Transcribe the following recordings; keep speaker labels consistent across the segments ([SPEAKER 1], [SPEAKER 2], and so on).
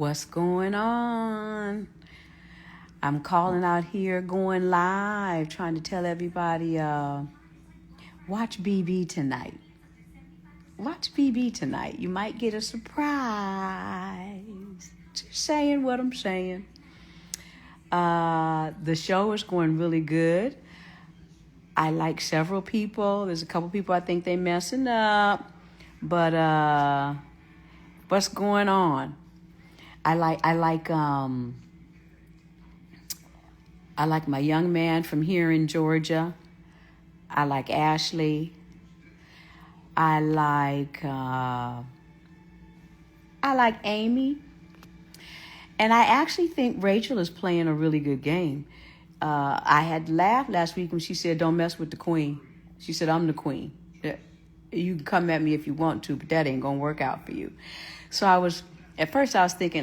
[SPEAKER 1] What's going on? I'm calling out here, going live, trying to tell everybody, watch BB tonight. Watch BB tonight. You might get a surprise. Just saying what I'm saying. The show is going really good. I like several people. There's a couple people I think they messing up. But what's going on? I like my young man from here in Georgia. I like Ashley. I like Amy. And I actually think Rachel is playing a really good game. I had laughed last week when she said, "Don't mess with the queen." She said, "I'm the queen. You can come at me if you want to, but that ain't gonna work out for you." So at first I was thinking,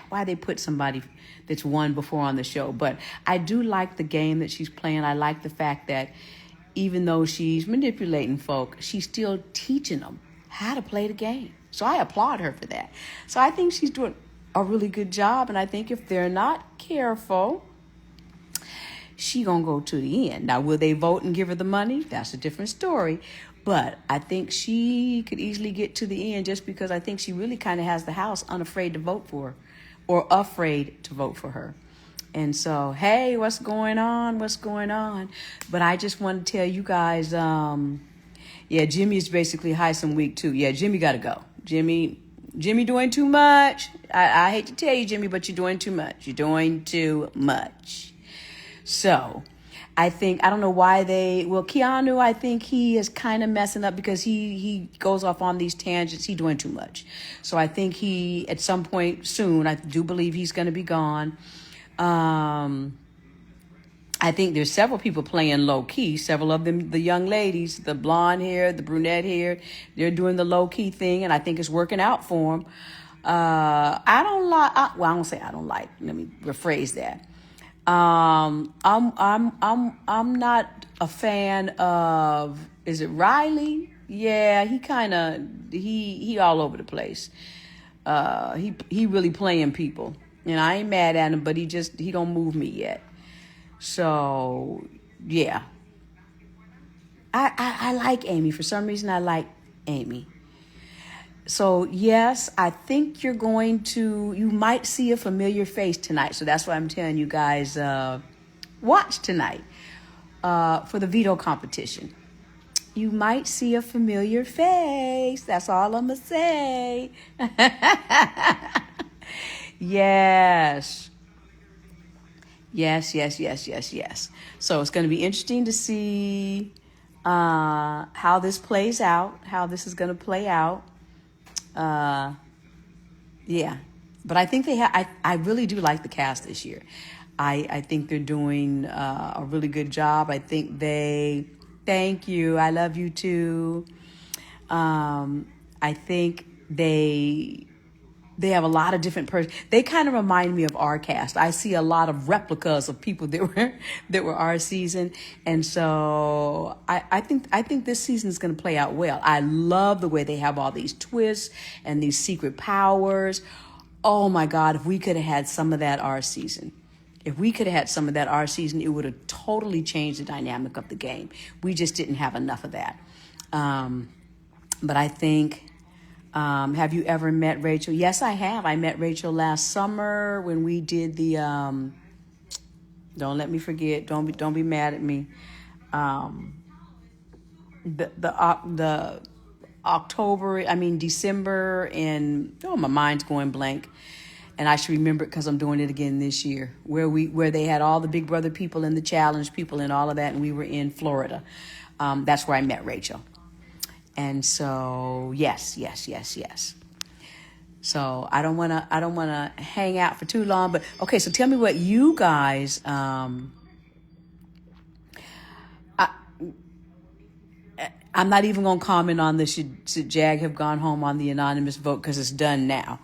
[SPEAKER 1] why they put somebody that's won before on the show? But I do like the game that she's playing. I like the fact that even though she's manipulating folk, she's still teaching them how to play the game. So I applaud her for that. So I think she's doing a really good job. And I think if they're not careful, she gonna go to the end. Now, will they vote and give her the money? That's a different story. But I think she could easily get to the end just because I think she really kind of has the house unafraid to vote for her, or afraid to vote for her. And so, hey, what's going on? What's going on? But I just want to tell you guys, Jimmy is basically high some week too. Yeah, Jimmy got to go. Jimmy doing too much. I hate to tell you, Jimmy, but you're doing too much. You're doing too much. So I don't know why Keanu, I think he is kind of messing up because he goes off on these tangents. He's doing too much. So I think he, at some point soon, I do believe he's going to be gone. I think there's several people playing low key. Several of them, the young ladies, the blonde hair, the brunette hair, they're doing the low key thing, and I think it's working out for them. I don't say I don't like. Let me rephrase that. I'm not a fan of, is it Riley? Yeah, he all over the place. He really playing people. And I ain't mad at him, but he don't move me yet. So, yeah. I like Amy. For some reason, I like Amy. So, yes, I think you might see a familiar face tonight. So that's why I'm telling you guys, watch tonight for the veto competition. You might see a familiar face. That's all I'm going to say. Yes. So it's going to be interesting to see how this plays out, how this is going to play out. But I think I really do like the cast this year. I think they're doing a really good job. I think thank you. I love you too. I think they have a lot of different persons. They kind of remind me of our cast. I see a lot of replicas of people that were our season. And so I think this season is going to play out well. I love the way they have all these twists and these secret powers. Oh my God, if we could have had some of that our season. If we could have had some of that our season, it would have totally changed the dynamic of the game. We just didn't have enough of that. But I think, have you ever met Rachel? Yes, I have. I met Rachel last summer when we did the, don't let me forget, don't be mad at me. The December, and my mind's going blank. And I should remember it because I'm doing it again this year, where they had all the Big Brother people and the challenge people and all of that, and we were in Florida. That's where I met Rachel. And so, yes. So I don't want to hang out for too long, but okay. So tell me what you guys. I'm not even going to comment on this. Should Jag have gone home on the anonymous vote because it's done now.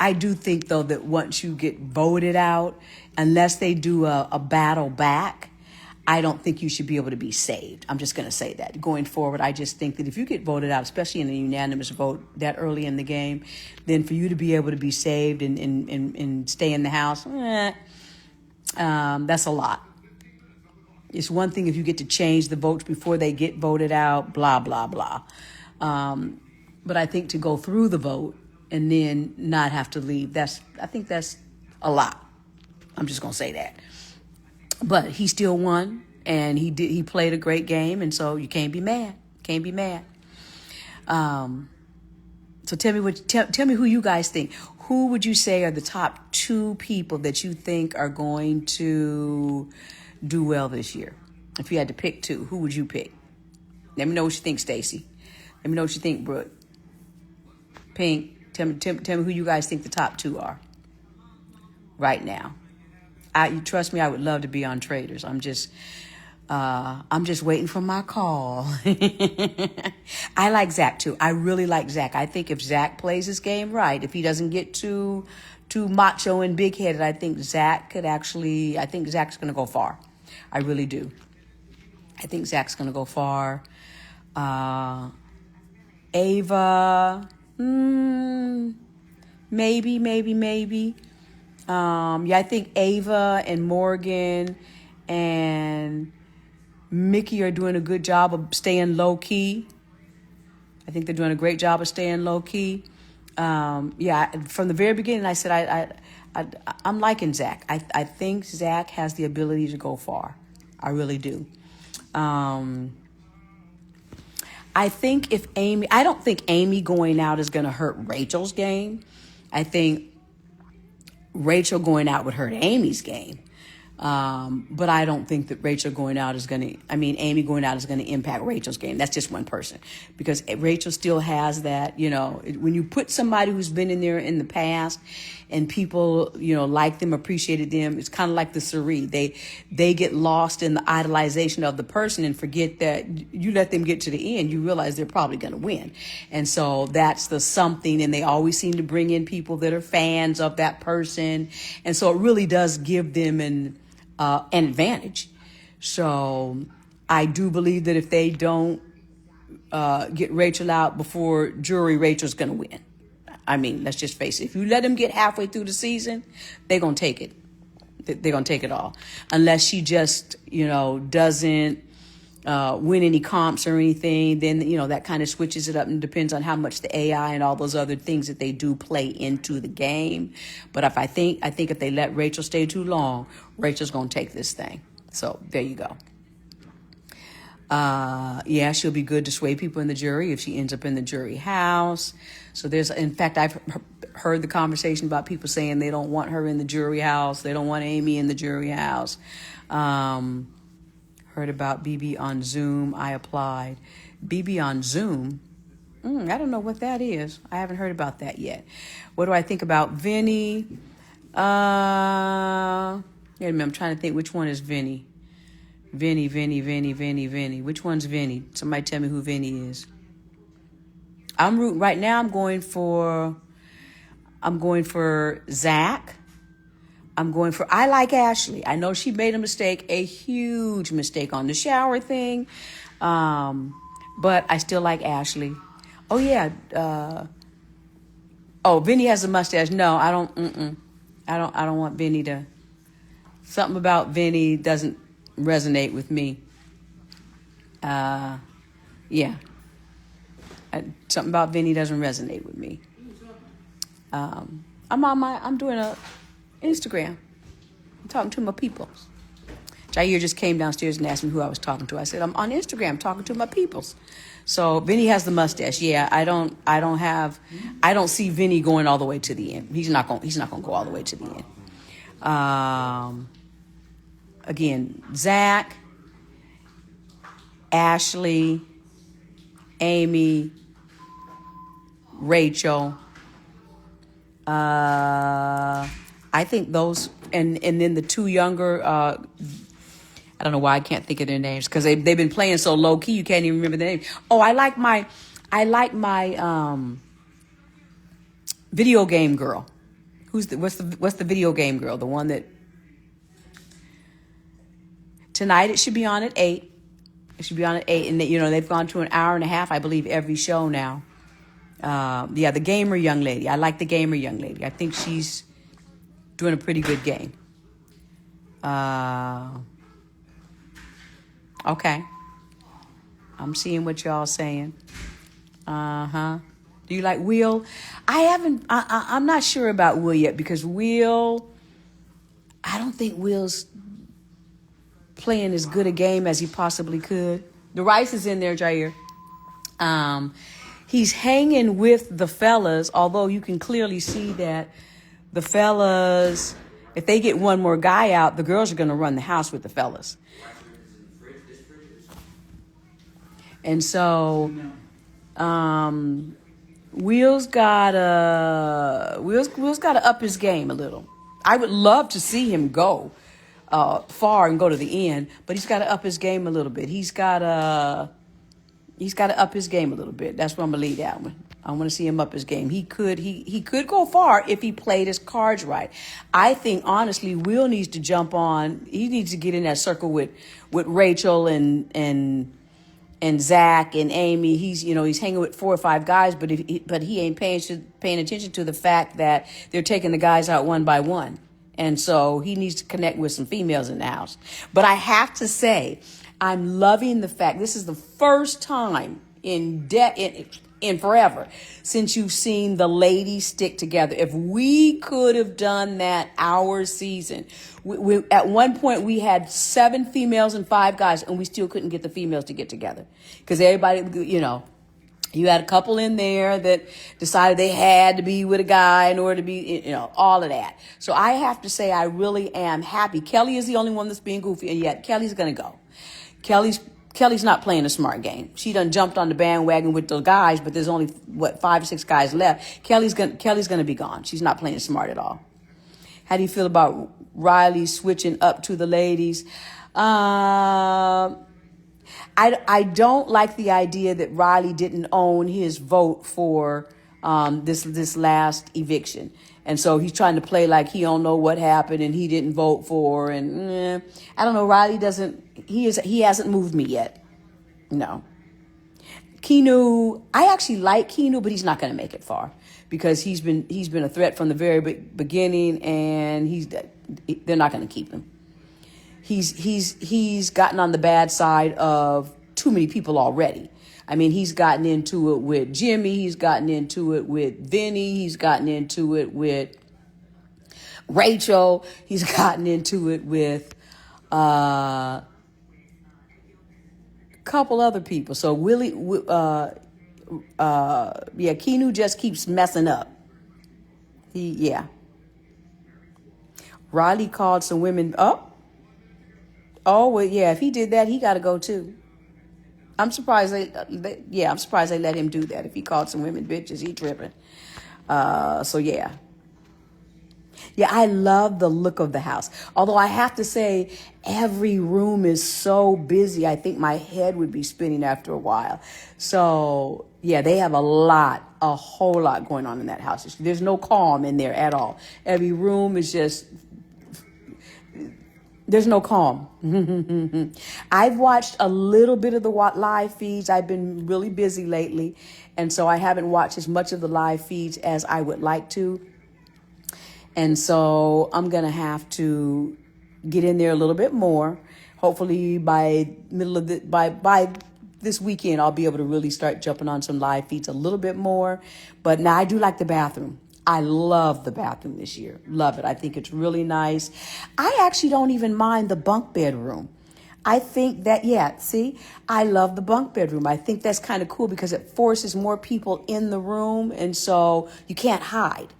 [SPEAKER 1] I do think though that once you get voted out, unless they do a battle back, I don't think you should be able to be saved. I'm just going to say that. Going forward, I just think that if you get voted out, especially in a unanimous vote that early in the game, then for you to be able to be saved and stay in the house, that's a lot. It's one thing if you get to change the votes before they get voted out, blah, blah, blah. But I think to go through the vote and then not have to leave, I think that's a lot. I'm just going to say that. But he still won, and he played a great game, and so you can't be mad. Can't be mad. So tell me who you guys think. Who would you say are the top 2 people that you think are going to do well this year? If you had to pick 2, who would you pick? Let me know what you think, Stacy. Let me know what you think, Brooke. Pink, tell me who you guys think the top 2 are right now. You trust me, I would love to be on Traders. I'm just waiting for my call. I like Zach too. I really like Zach. I think if Zach plays his game right, if he doesn't get too macho and big headed, I think Zach's going to go far. I really do. I think Zach's going to go far. Ava, maybe. I think Ava and Morgan and Mickey are doing a good job of staying low key. I think they're doing a great job of staying low key. From the very beginning, I said I'm liking Zach. I think Zach has the ability to go far. I really do. I don't think Amy going out is going to hurt Rachel's game. I think Rachel going out would hurt Amy's game. But I don't think that Amy going out is going to impact Rachel's game. That's just one person, because Rachel still has that, when you put somebody who's been in there in the past and people, like them, appreciated them, it's kind of like the Cerie. They get lost in the idolization of the person and forget that you let them get to the end, you realize they're probably going to win. And so that's the something, and they always seem to bring in people that are fans of that person. And so it really does give them an advantage. So I do believe that if they don't get Rachel out before jury, Rachel's going to win. I mean, let's just face it. If you let them get halfway through the season, they're going to take it. They're going to take it all. Unless she just, doesn't win any comps or anything, then, that kind of switches it up and depends on how much the AI and all those other things that they do play into the game. But I think if they let Rachel stay too long, Rachel's going to take this thing. So there you go. She'll be good to sway people in the jury if she ends up in the jury house. So in fact, I've heard the conversation about people saying they don't want her in the jury house. They don't want Amy in the jury house. Heard about BB on Zoom. I applied. BB on Zoom? I don't know what that is. I haven't heard about that yet. What do I think about Vinny? I'm trying to think which one is Vinny. Vinny. Which one's Vinny? Somebody tell me who Vinny is. I'm rooting right now. I'm going for Zach. I like Ashley. I know she made a huge mistake on the shower thing. But I still like Ashley. Oh yeah. Vinny has a mustache. No, I don't. I don't want Vinny to. Something about Vinny doesn't resonate with me. Something about Vinny doesn't resonate with me. I'm doing a Instagram. I'm talking to my peoples. Jair just came downstairs and asked me who I was talking to. I said, I'm on Instagram talking to my peoples. So Vinny has the mustache. Yeah, I don't see Vinny going all the way to the end. He's not going to go all the way to the end. Again, Zach, Ashley, Amy, Rachel. I think those, and then the 2 younger, I don't know why I can't think of their names, because they've been playing so low key you can't even remember their name. Oh, I like my video game girl. What's the video game girl? The one that, Tonight it should be on at 8. It should be on at 8. And, they've gone to an hour and a half, I believe, every show now. The gamer young lady. I like the gamer young lady. I think she's doing a pretty good game. Okay. I'm seeing what y'all saying. Do you like Will? I'm not sure about Will yet, because I don't think Will's playing as good a game as he possibly could. The rice is in there, Jair. He's hanging with the fellas, although you can clearly see that the fellas, if they get one more guy out, the girls are going to run the house with the fellas. And so, Will's got to up his game a little. I would love to see him go far and go to the end, but he's got to up his game a little bit. He's got to up his game a little bit. That's what I'm gonna leave that one. I want to see him up his game. He could go far if he played his cards right. I think honestly, Will needs to jump on. He needs to get in that circle with Rachel and Zach and Amy. He's hanging with 4 or 5 guys, but he ain't paying attention to the fact that they're taking the guys out one by one. And so he needs to connect with some females in the house. But I have to say, I'm loving the fact this is the first time in forever since you've seen the ladies stick together. If we could have done that our season, we at one point we had 7 females and 5 guys, and we still couldn't get the females to get together because everybody, you had a couple in there that decided they had to be with a guy in order to be, all of that. So I have to say I really am happy. Kelly is the only one that's being goofy, and yet Kelly's going to go. Kelly's not playing a smart game. She done jumped on the bandwagon with the guys, but there's only 5 or 6 guys left. Kelly's gonna be gone. She's not playing smart at all. How do you feel about Riley switching up to the ladies? I don't like the idea that Riley didn't own his vote for this last eviction. And so he's trying to play like he don't know what happened and he didn't vote for. And I don't know. Riley he hasn't moved me yet. No. Keanu, I actually like Keanu, but he's not going to make it far because he's been a threat from the very beginning, and they're not going to keep him. He's gotten on the bad side of too many people already. I mean, he's gotten into it with Jimmy. He's gotten into it with Vinny. He's gotten into it with Rachel. He's gotten into it with a couple other people. So Keanu just keeps messing up. Riley called some women up. Oh, well, yeah, if he did that, he got to go too. I'm surprised I'm surprised they let him do that. If he called some women bitches, he tripping. Yeah, I love the look of the house. Although I have to say, every room is so busy. I think my head would be spinning after a while. So yeah, they have a whole lot going on in that house. There's no calm in there at all. Every room is just, there's no calm. I've watched a little bit of the live feeds. I've been really busy lately, and so I haven't watched as much of the live feeds as I would like to. And so I'm going to have to get in there a little bit more. Hopefully by by this weekend, I'll be able to really start jumping on some live feeds a little bit more. But now I do like the bathroom. I love the bathroom this year. Love it. I think it's really nice. I actually don't even mind the bunk bedroom. I think that, I love the bunk bedroom. I think that's kind of cool because it forces more people in the room. And so you can't hide.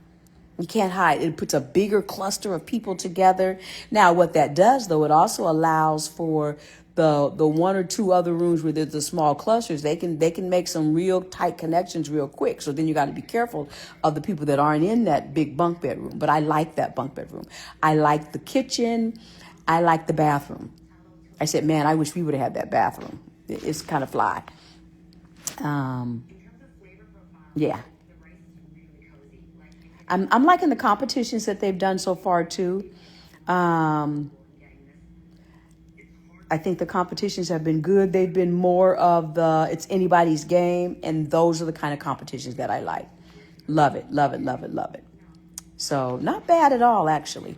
[SPEAKER 1] You can't hide. It puts a bigger cluster of people together. Now, what that does, though, it also allows for the 1 or 2 other rooms where there's the small clusters. They can make some real tight connections real quick. So then you got to be careful of the people that aren't in that big bunk bedroom. But I like that bunk bedroom. I like the kitchen. I like the bathroom. I said, man, I wish we would have had that bathroom. It's kind of fly. Yeah. I'm liking the competitions that they've done so far too. I think the competitions have been good. They've been more of it's anybody's game. And those are the kind of competitions that I like. Love it, love it, love it, love it. So not bad at all, actually.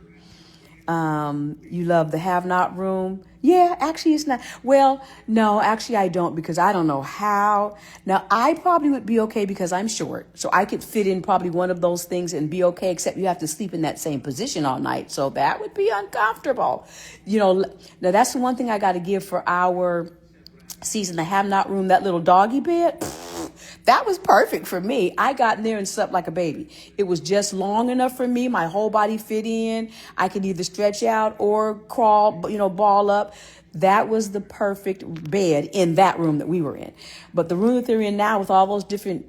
[SPEAKER 1] You love the have not room. Yeah, actually it's not. Well, no, actually I don't, because I don't know how. Now I probably would be okay because I'm short. So I could fit in probably one of those things and be okay, except you have to sleep in that same position all night. So that would be uncomfortable. Now that's the one thing I got to give for our season, the have not room, that little doggy bed. That was perfect for me. I got in there and slept like a baby. It was just long enough for me. My whole body fit in. I could either stretch out or crawl, ball up. That was the perfect bed in that room that we were in. But the room that they're in now with all those different,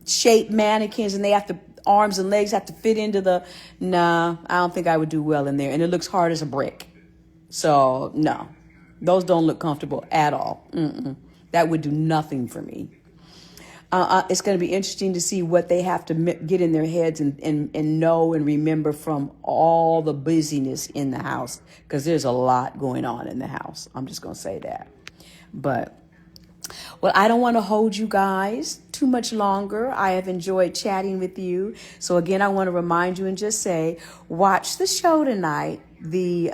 [SPEAKER 1] shaped mannequins, and arms and legs have to fit into I don't think I would do well in there. And it looks hard as a brick. So no, those don't look comfortable at all. That would do nothing for me. It's going to be interesting to see what they have to get in their heads and know and remember from all the busyness in the house, because there's a lot going on in the house. I'm just going to say that. But, well, I don't want to hold you guys too much longer. I have enjoyed chatting with you. So, again, I want to remind you and just say, watch the show tonight. The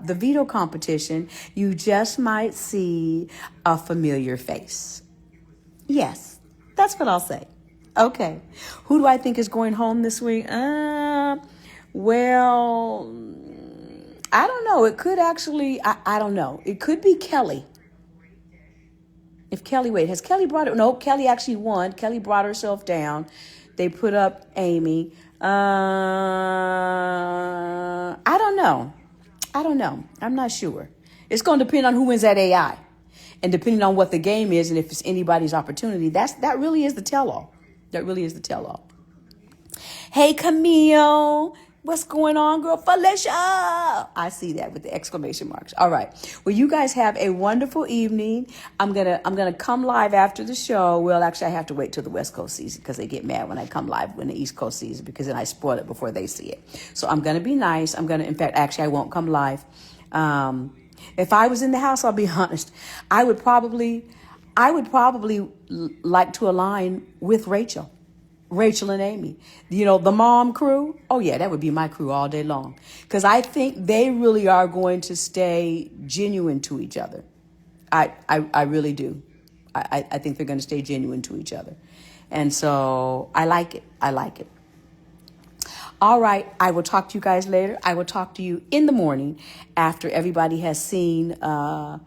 [SPEAKER 1] veto competition. You just might see a familiar face. Yes, that's what I'll say. Okay. Who do I think is going home this week? Well, I don't know. It could actually, I don't know. It could be Kelly. If Kelly, has Kelly brought it? No, Kelly actually won. Kelly brought herself down. They put up Amy. I don't know. I'm not sure. It's going to depend on who wins that AI. And depending on what the game is and if it's anybody's opportunity, that really is the tell-all. That really is the tell-all. Hey, Camille. What's going on, girl? Felicia. I see that with the exclamation marks. All right. Well, you guys have a wonderful evening. I'm gonna come live after the show. Well, actually, I have to wait till the West Coast sees it because they get mad when I come live when the East Coast sees it, because then I spoil it before they see it. So I'm gonna be nice. In fact, actually, I won't come live. If I was in the house, I'll be honest, I would probably like to align with Rachel and Amy, the mom crew. Oh yeah, that would be my crew all day long. Because I think they really are going to stay genuine to each other. I really do. I think they're going to stay genuine to each other. And so I like it. All right. I will talk to you guys later. I will talk to you in the morning after everybody has seen the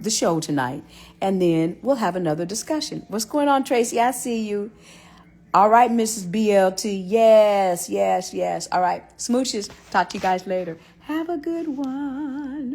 [SPEAKER 1] show tonight. And then we'll have another discussion. What's going on, Tracy? I see you. All right, Mrs. BLT. Yes. All right. Smooches. Talk to you guys later. Have a good one.